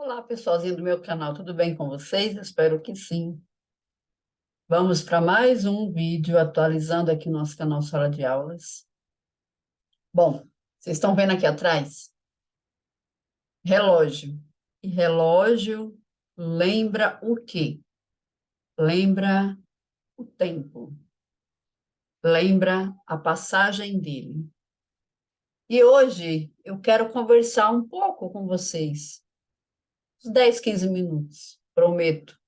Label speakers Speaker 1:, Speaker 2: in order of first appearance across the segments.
Speaker 1: Olá, pessoalzinho do meu canal, tudo bem com vocês? Espero que sim. Vamos para mais um vídeo atualizando aqui nosso canal Sala de Aulas. Bom, vocês estão vendo aqui atrás? Relógio. E relógio lembra o quê? Lembra o tempo. Lembra a passagem dele. E hoje eu quero conversar um pouco com vocês. Uns 10, 15 minutos, prometo,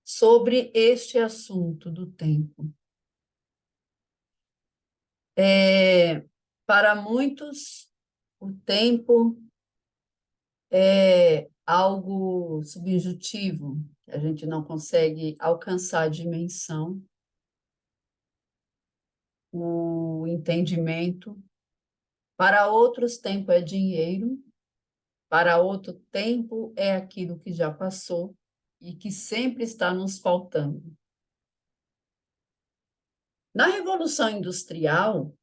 Speaker 1: sobre este assunto do tempo. Para muitos, o tempo é algo subjetivo, que a gente não consegue alcançar a dimensão, o entendimento. Para outros, tempo é dinheiro, para outro, tempo é aquilo que já passou e que sempre está nos faltando. Na Revolução Industrial,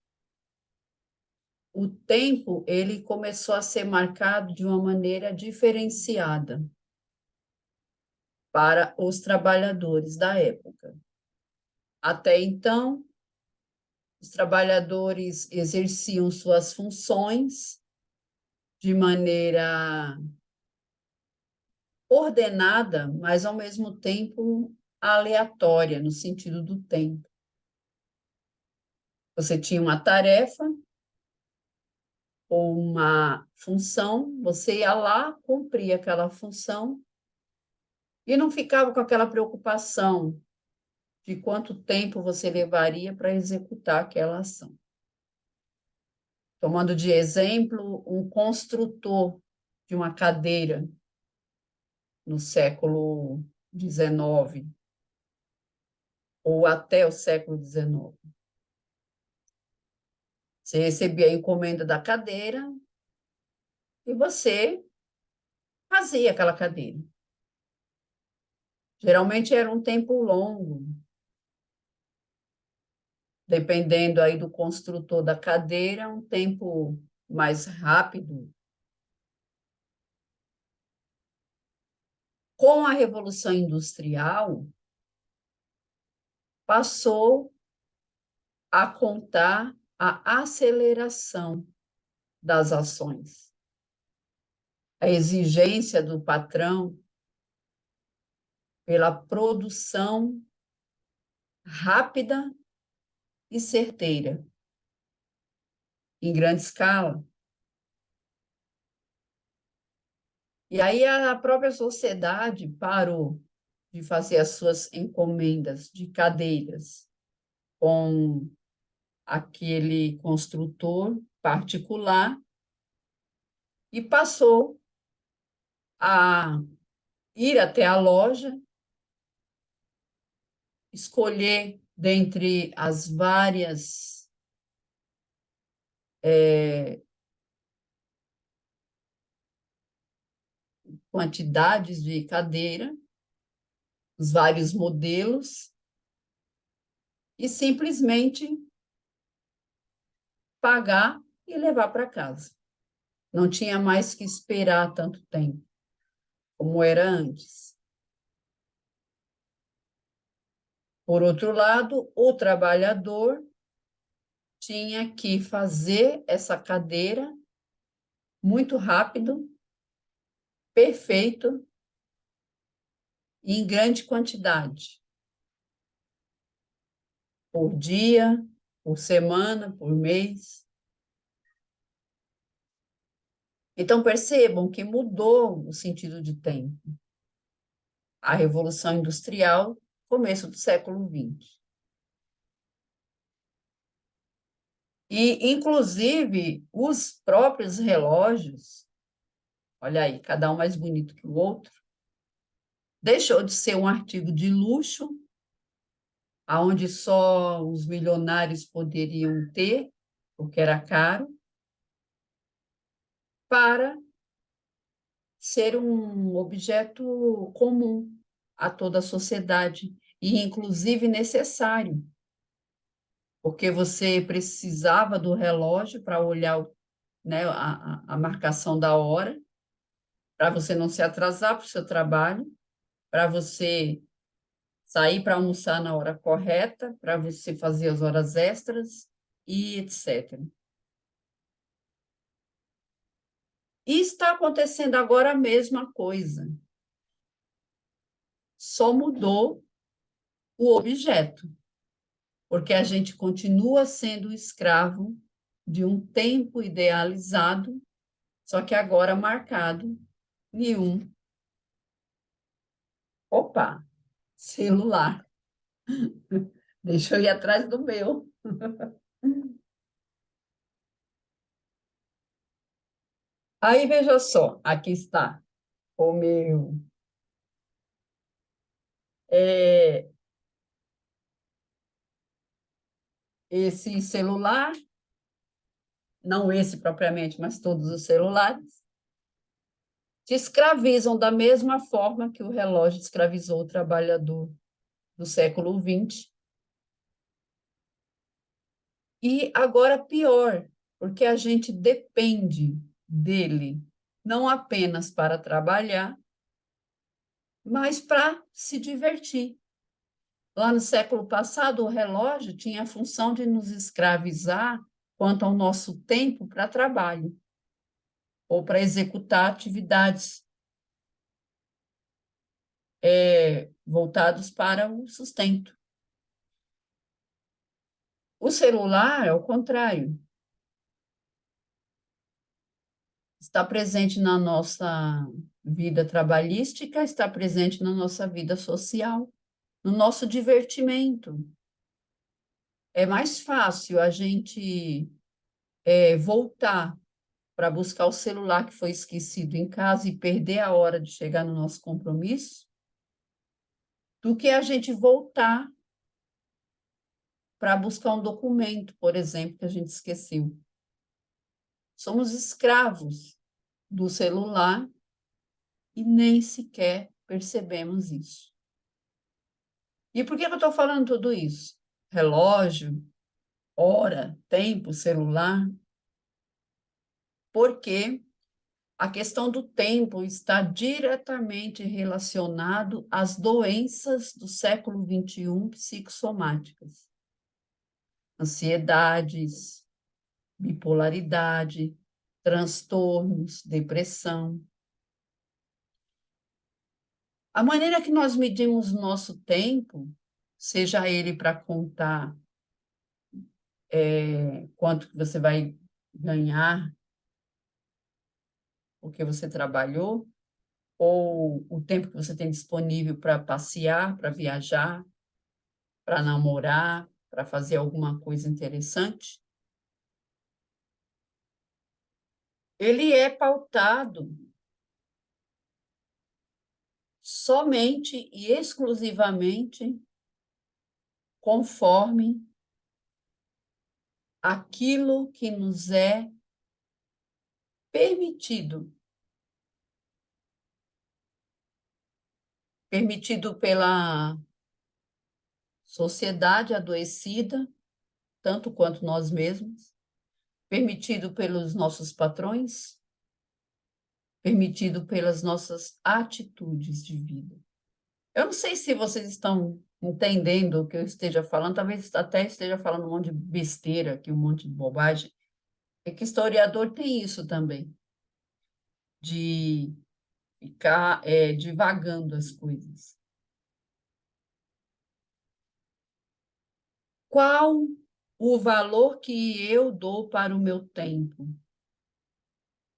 Speaker 1: o tempo ele começou a ser marcado de uma maneira diferenciada para os trabalhadores da época. Até então, os trabalhadores exerciam suas funções de maneira ordenada, mas ao mesmo tempo aleatória, no sentido do tempo. Você tinha uma tarefa ou uma função, você ia lá, cumpria aquela função e não ficava com aquela preocupação de quanto tempo você levaria para executar aquela ação. Tomando de exemplo um construtor de uma cadeira no século XIX ou até o século XIX. Você recebia a encomenda da cadeira e você fazia aquela cadeira. Geralmente era um tempo longo, dependendo aí do construtor da cadeira, um tempo mais rápido. Com a Revolução Industrial, passou a contar a aceleração das ações, a exigência do patrão pela produção rápida e certeira, em grande escala. E aí a própria sociedade parou de fazer as suas encomendas de cadeiras com aquele construtor particular e passou a ir até a loja, escolher dentre as várias quantidades de cadeira, os vários modelos, e simplesmente pagar e levar para casa. Não tinha mais que esperar tanto tempo, como era antes. Por outro lado, o trabalhador tinha que fazer essa cadeira muito rápido, perfeito e em grande quantidade, por dia, por semana, por mês. Então, percebam que mudou o sentido de tempo. A Revolução Industrial, começo do século XX. E, inclusive, os próprios relógios, olha aí, cada um mais bonito que o outro, deixou de ser um artigo de luxo, aonde só os milionários poderiam ter, porque era caro, para ser um objeto comum a toda a sociedade e, inclusive, necessário, porque você precisava do relógio para olhar, né, a marcação da hora, para você não se atrasar para o seu trabalho, para você sair para almoçar na hora correta, para você fazer as horas extras e etc. E está acontecendo agora a mesma coisa, só mudou o objeto, porque a gente continua sendo escravo de um tempo idealizado, só que agora marcado em um, opa, celular. Deixa eu ir atrás do meu. Aí veja só, aqui está o meu. É, esse celular, não esse propriamente, mas todos os celulares, te escravizam da mesma forma que o relógio escravizou o trabalhador do século XX. E agora pior, porque a gente depende dele, não apenas para trabalhar, mas para se divertir. Lá no século passado, o relógio tinha a função de nos escravizar quanto ao nosso tempo para trabalho ou para executar atividades voltados para o sustento. O celular, ao contrário, está presente na nossa vida trabalhística, está presente na nossa vida social, no nosso divertimento. É mais fácil a gente voltar para buscar o celular que foi esquecido em casa e perder a hora de chegar no nosso compromisso, do que a gente voltar para buscar um documento, por exemplo, que a gente esqueceu. Somos escravos do celular e nem sequer percebemos isso. E por que eu estou falando tudo isso? Relógio, hora, tempo, celular? Porque a questão do tempo está diretamente relacionado às doenças do século XXI psicossomáticas. Ansiedades, bipolaridade, transtornos, depressão. A maneira que nós medimos nosso tempo, seja ele para contar quanto que você vai ganhar porque você trabalhou, ou o tempo que você tem disponível para passear, para viajar, para namorar, para fazer alguma coisa interessante, ele é pautado somente e exclusivamente conforme aquilo que nos é permitido, permitido pela sociedade adoecida, tanto quanto nós mesmos, permitido pelos nossos patrões, permitido pelas nossas atitudes de vida. Eu não sei se vocês estão entendendo o que eu esteja falando, talvez até esteja falando um monte de besteira aqui, um monte de bobagem. É que historiador tem isso também, de ficar divagando as coisas. Qual o valor que eu dou para o meu tempo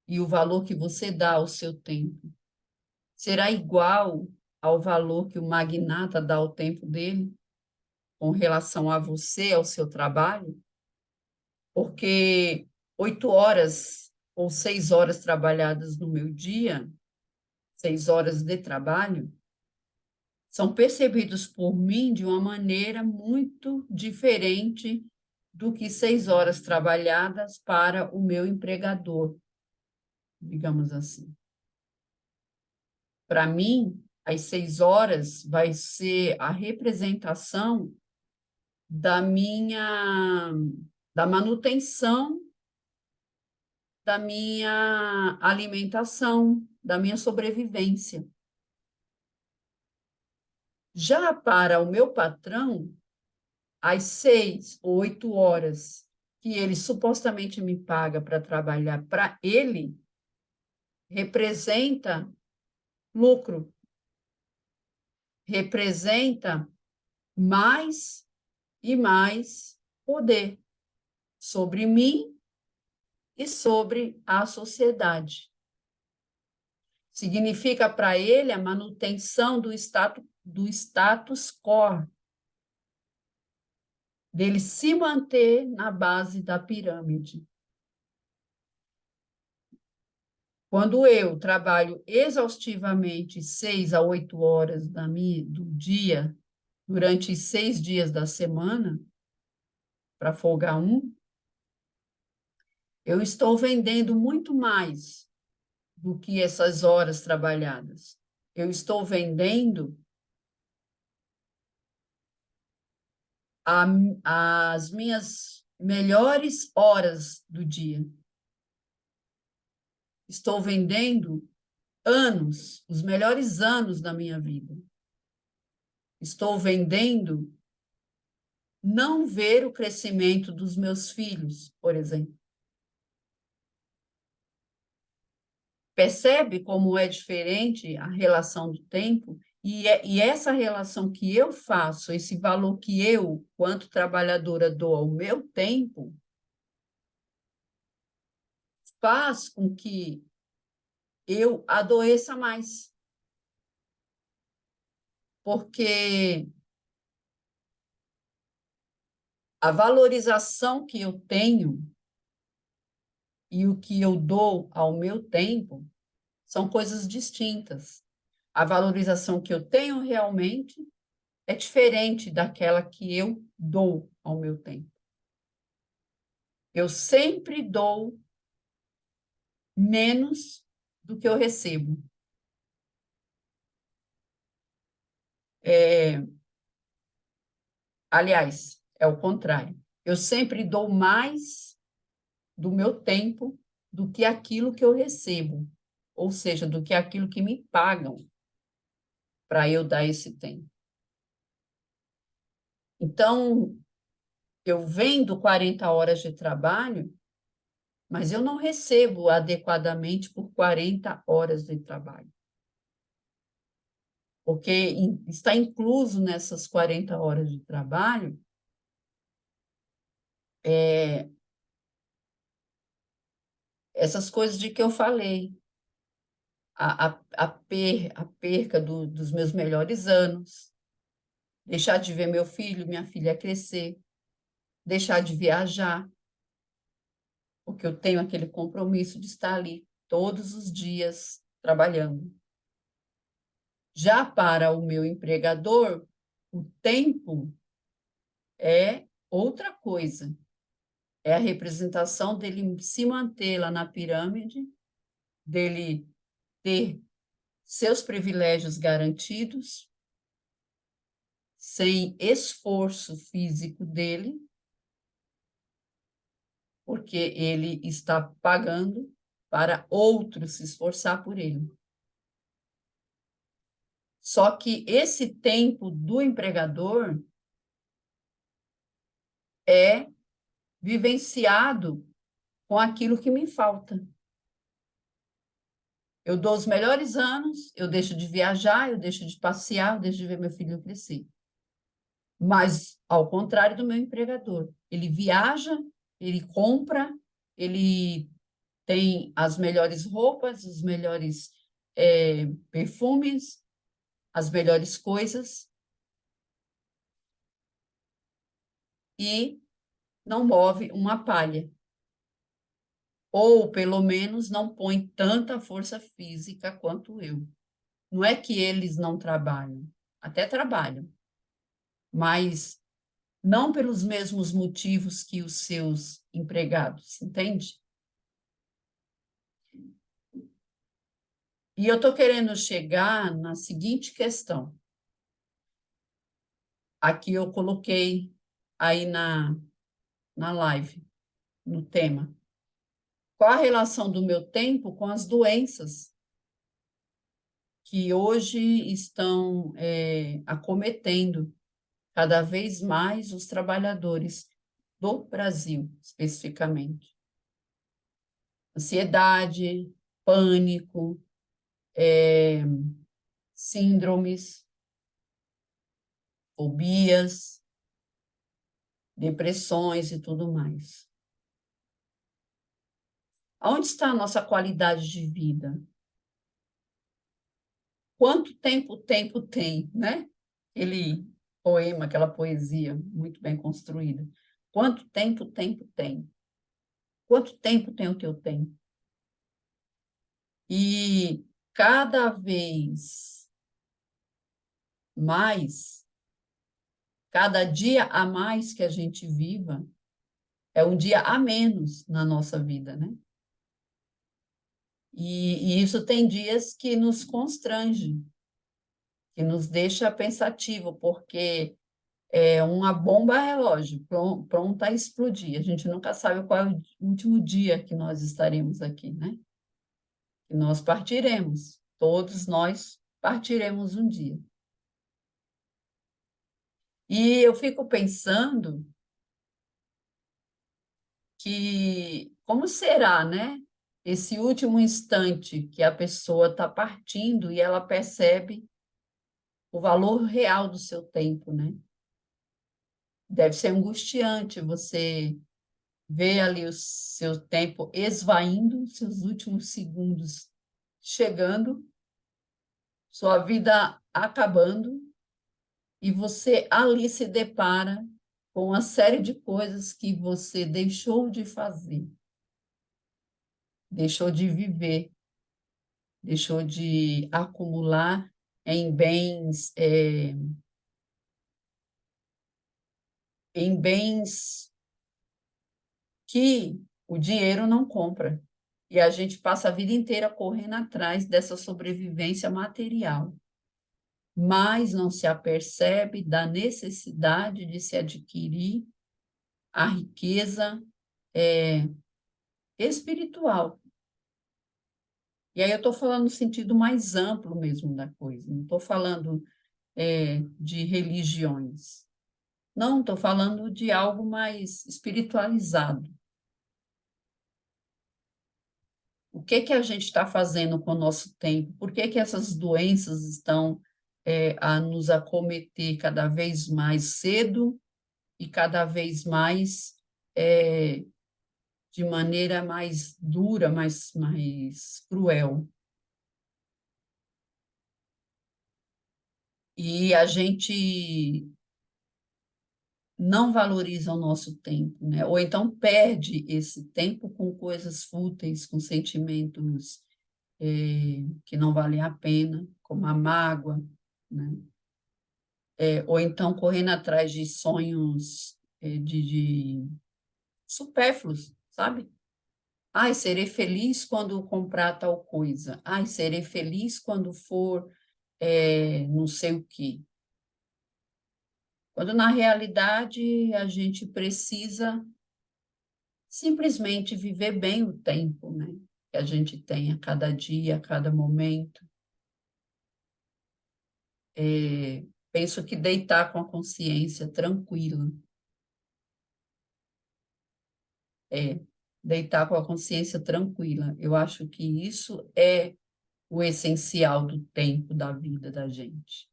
Speaker 1: e o valor que você dá ao seu tempo? Será igual ao valor que o magnata dá ao tempo dele com relação a você, ao seu trabalho? Porque 8 horas ou 6 horas trabalhadas no meu dia, 6 horas de trabalho, são percebidos por mim de uma maneira muito diferente do que 6 horas trabalhadas para o meu empregador, digamos assim. Para mim, as 6 horas vai ser a representação da minha, da manutenção da minha alimentação, da minha sobrevivência. Já para o meu patrão, às 6 ou 8 horas que ele supostamente me paga para trabalhar para ele, representa lucro, representa mais e mais poder sobre mim e sobre a sociedade. Significa para ele a manutenção do status quo, dele se manter na base da pirâmide. Quando eu trabalho exaustivamente 6 a 8 horas do dia, durante 6 dias da semana, para folgar um, eu estou vendendo muito mais do que essas horas trabalhadas. Eu estou vendendo as minhas melhores horas do dia. Estou vendendo anos, os melhores anos da minha vida. Estou vendendo não ver o crescimento dos meus filhos, por exemplo. Percebe como é diferente a relação do tempo? E essa relação que eu faço, esse valor que eu, quanto trabalhadora, dou ao meu tempo, faz com que eu adoeça mais. Porque a valorização que eu tenho e o que eu dou ao meu tempo são coisas distintas. A valorização que eu tenho realmente é diferente daquela que eu dou ao meu tempo. Eu sempre dou menos do que eu recebo. Aliás, é o contrário. Eu sempre dou mais do meu tempo do que aquilo que eu recebo, ou seja, do que aquilo que me pagam para eu dar esse tempo. Então, eu vendo 40 horas de trabalho, mas eu não recebo adequadamente por 40 horas de trabalho. Porque está incluso nessas 40 horas de trabalho essas coisas de que eu falei, a perca dos meus melhores anos, deixar de ver meu filho, minha filha crescer, deixar de viajar, porque eu tenho aquele compromisso de estar ali todos os dias trabalhando. Já para o meu empregador, o tempo é outra coisa. É a representação dele se manter lá na pirâmide, dele ter seus privilégios garantidos, sem esforço físico dele, porque ele está pagando para outro se esforçar por ele. Só que esse tempo do empregador é vivenciado com aquilo que me falta. Eu dou os melhores anos, eu deixo de viajar, eu deixo de passear, eu deixo de ver meu filho crescer. Mas, ao contrário do meu empregador, ele viaja, ele compra, ele tem as melhores roupas, os melhores perfumes, as melhores coisas e não move uma palha. Ou, pelo menos, não põe tanta força física quanto eu. Não é que eles não trabalham, até trabalham, mas não pelos mesmos motivos que os seus empregados, entende? E eu estou querendo chegar na seguinte questão. Aqui eu coloquei aí na live, no tema. Qual a relação do meu tempo com as doenças que hoje estão acometendo cada vez mais os trabalhadores do Brasil, especificamente. Ansiedade, pânico, síndromes, fobias, depressões e tudo mais. Onde está a nossa qualidade de vida? Quanto tempo o tempo tem, né? Aquele poema, aquela poesia muito bem construída. Quanto tempo o tempo tem? Quanto tempo tem o que eu tenho? E cada vez mais, cada dia a mais que a gente viva, é um dia a menos na nossa vida, né? E isso tem dias que nos constrange, que nos deixa pensativo, porque é uma bomba relógio pronta a explodir. A gente nunca sabe qual é o último dia que nós estaremos aqui, né? E nós partiremos, todos nós partiremos um dia. E eu fico pensando que como será, né? Esse último instante que a pessoa está partindo e ela percebe o valor real do seu tempo, né? Deve ser angustiante você ver ali o seu tempo esvaindo, seus últimos segundos chegando, sua vida acabando, e você ali se depara com uma série de coisas que você deixou de fazer, deixou de viver, deixou de acumular em bens, em bens que o dinheiro não compra. E a gente passa a vida inteira correndo atrás dessa sobrevivência material, mas não se apercebe da necessidade de se adquirir a riqueza espiritual. E aí eu estou falando no sentido mais amplo mesmo da coisa, não estou falando de religiões. Não, estou falando de algo mais espiritualizado. O que que a gente está fazendo com o nosso tempo? Por que que essas doenças estão a nos acometer cada vez mais cedo e cada vez mais de maneira mais dura, mais cruel? E a gente não valoriza o nosso tempo, né? Ou então perde esse tempo com coisas fúteis, com sentimentos que não valem a pena, como a mágoa, né? Ou então correndo atrás de sonhos de supérfluos, sabe? Ai, serei feliz quando comprar tal coisa. Ai, serei feliz quando for não sei o quê. Quando na realidade a gente precisa simplesmente viver bem o tempo, né? Que a gente tem a cada dia, a cada momento. Penso que deitar com a consciência tranquila, é, deitar com a consciência tranquila. Eu acho que isso é o essencial do tempo da vida da gente.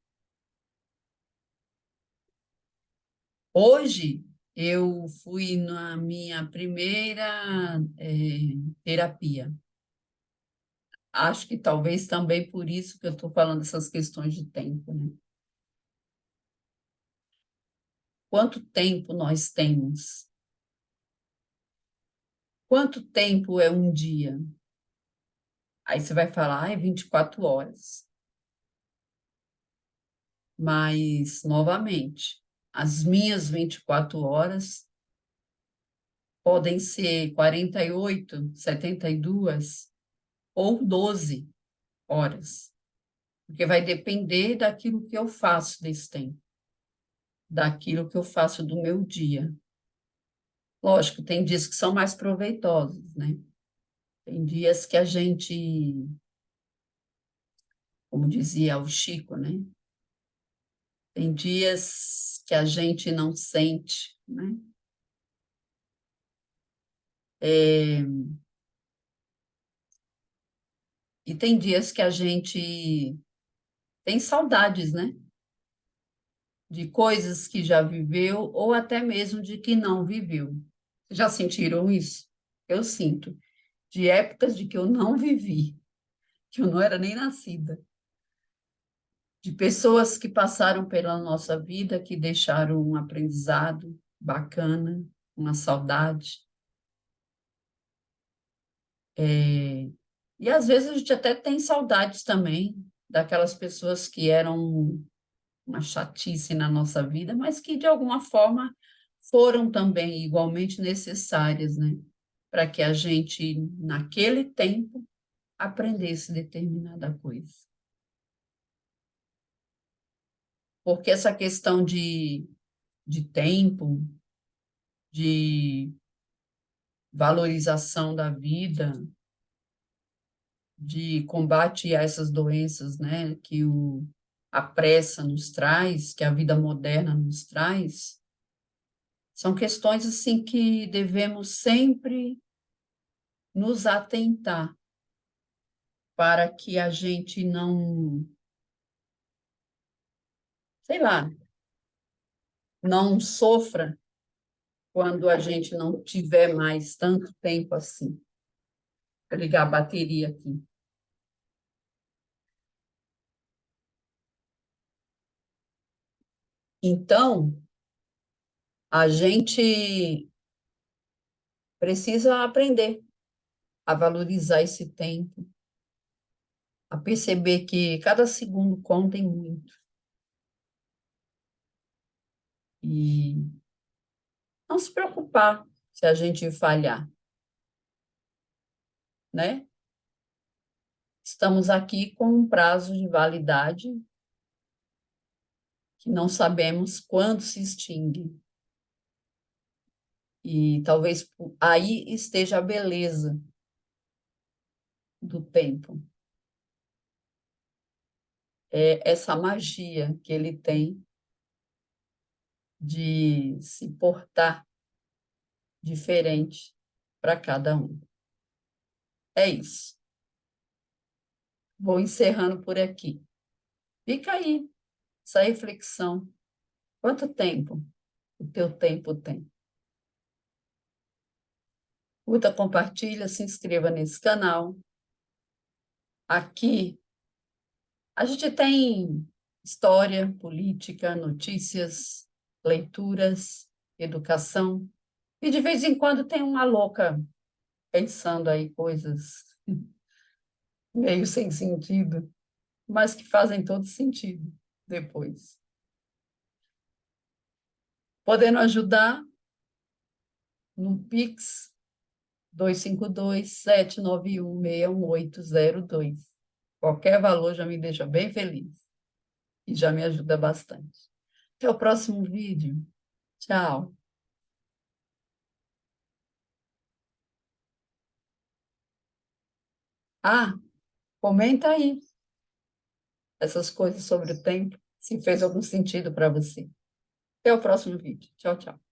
Speaker 1: Hoje, eu fui na minha primeira terapia. Acho que talvez também por isso que eu estou falando essas questões de tempo, né? Quanto tempo nós temos? Quanto tempo é um dia? Aí você vai falar, é 24 horas. Mas, novamente, as minhas 24 horas podem ser 48, 72 ou 12 horas, porque vai depender daquilo que eu faço desse tempo, daquilo que eu faço do meu dia. Lógico, tem dias que são mais proveitosos, né? Tem dias que a gente como dizia o Chico, né? Tem dias que a gente não sente, né? É, e tem dias que a gente tem saudades, né? De coisas que já viveu ou até mesmo de que não viveu. Já sentiram isso? Eu sinto. De épocas de que eu não vivi, que eu não era nem nascida. De pessoas que passaram pela nossa vida, que deixaram um aprendizado bacana, uma saudade. É, e às vezes a gente até tem saudades também daquelas pessoas que eram uma chatice na nossa vida, mas que de alguma forma foram também igualmente necessárias, né? Para que a gente, naquele tempo, aprendesse determinada coisa. Porque essa questão de tempo, de valorização da vida, de combate a essas doenças, né, a pressa nos traz, que a vida moderna nos traz, são questões assim que devemos sempre nos atentar para que a gente não, sei lá, não sofra quando a gente não tiver mais tanto tempo assim. Vou ligar a bateria aqui. Então, a gente precisa aprender a valorizar esse tempo, a perceber que cada segundo conta em muito. E não se preocupar se a gente falhar, né? Estamos aqui com um prazo de validade que não sabemos quando se extingue. E talvez aí esteja a beleza do tempo. É essa magia que ele tem de se portar diferente para cada um. É isso. Vou encerrando por aqui. Fica aí essa reflexão. Quanto tempo o teu tempo tem? Curta, compartilha, se inscreva nesse canal. Aqui a gente tem história, política, notícias, leituras, educação. E de vez em quando tem uma louca pensando aí coisas meio sem sentido, mas que fazem todo sentido depois. Podendo ajudar no Pix 252-791-61802. Qualquer valor já me deixa bem feliz e já me ajuda bastante. Até o próximo vídeo. Tchau. Ah, comenta aí essas coisas sobre o tempo, se fez algum sentido para você. Até o próximo vídeo. Tchau, tchau.